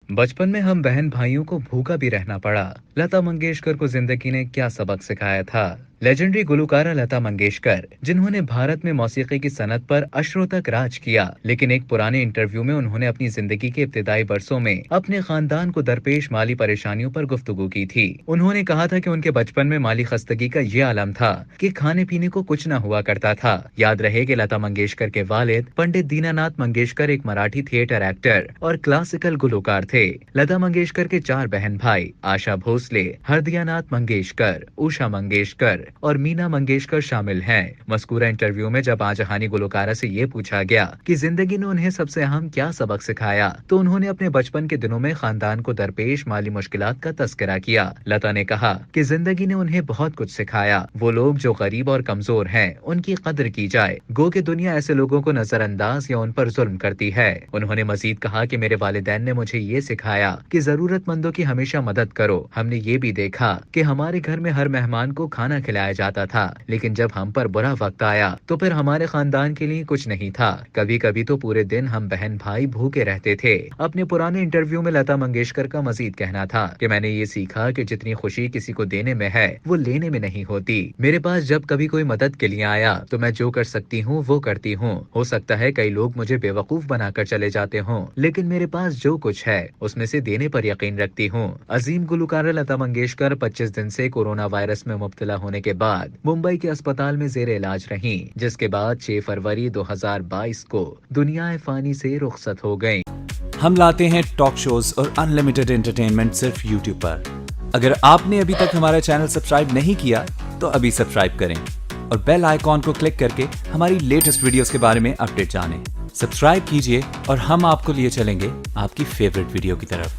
बचपन में हम बहन भाइयों को भूखा भी रहना पड़ा। लता मंगेशकर को जिंदगी ने क्या सबक सिखाया था। लेजेंडरी गुलकारा लता मंगेशकर, जिन्होंने भारत में मौसीकी की सनत पर अशरों तक राज किया, लेकिन एक पुराने इंटरव्यू में उन्होंने अपनी जिंदगी के इब्तिदाई वर्षों में अपने खानदान को दरपेश माली परेशानियों पर गुफ्तगू की थी। उन्होंने कहा था कि उनके बचपन में माली खस्तगी का ये आलम था कि खाने पीने को कुछ न हुआ करता था। याद रहे कि लता मंगेशकर के वालिद पंडित दीनानाथ मंगेशकर एक मराठी थिएटर एक्टर और क्लासिकल गुलकार थे। लता मंगेशकर के 4 बहन भाई आशा भोसले, हरदियानाथ मंगेशकर, उषा मंगेशकर और मीना मंगेशकर शामिल हैं। मज़कूरा इंटरव्यू में जब आजहानी गुलकारा से ये पूछा गया कि जिंदगी ने उन्हें सबसे अहम क्या सबक सिखाया, तो उन्होंने अपने बचपन के दिनों में खानदान को दरपेश माली मुश्किलात का तस्करा किया। लता ने कहा कि जिंदगी ने उन्हें बहुत कुछ सिखाया। वो लोग जो गरीब और कमजोर हैं, उनकी कदर की जाए। गो कि दुनिया ऐसे लोगों को नजरअंदाज या उन पर जुल्म करती है। उन्होंने मजीद कहा कि मेरे वालिदैन ने मुझे ये सिखाया कि जरूरतमंदों की हमेशा मदद करो। हमने ये भी देखा कि हमारे घर में हर मेहमान को खाना खिलाया जाता था, लेकिन जब हम पर बुरा वक्त आया तो फिर हमारे खानदान के लिए कुछ नहीं था। कभी कभी तो पूरे दिन हम बहन भाई भूखे रहते थे। अपने पुराने इंटरव्यू में लता मंगेशकर का मजीद कहना था कि मैंने ये सीखा कि जितनी खुशी किसी को देने में है, वो लेने में नहीं होती। मेरे पास जब कभी कोई मदद के लिए आया तो मैं जो कर सकती हूँ वो करती हूँ। हो सकता है कई लोग मुझे बेवकूफ बनाकर चले जाते हों, लेकिन मेरे पास जो कुछ है उसमें से देने पर यकीन रखती हूँ। अजीम गुलकारा लता मंगेशकर 25 दिन से कोरोना वायरस में मुब्तला होने के बाद मुंबई के अस्पताल में जेर इलाज रहीं, जिसके बाद 6 फरवरी 2022 को दुनिया फानी से रुखसत हो गयी। हम लाते हैं टॉक शोज और अनलिमिटेड एंटरटेनमेंट सिर्फ यूट्यूब पर। अगर आपने अभी तक हमारा चैनल सब्सक्राइब नहीं किया तो अभी सब्सक्राइब करें और बेल आइकॉन को क्लिक करके हमारी लेटेस्ट वीडियोस के बारे में अपडेट जानें। सब्सक्राइब कीजिए और हम आपको लिए चलेंगे आपकी फेवरेट वीडियो की तरफ।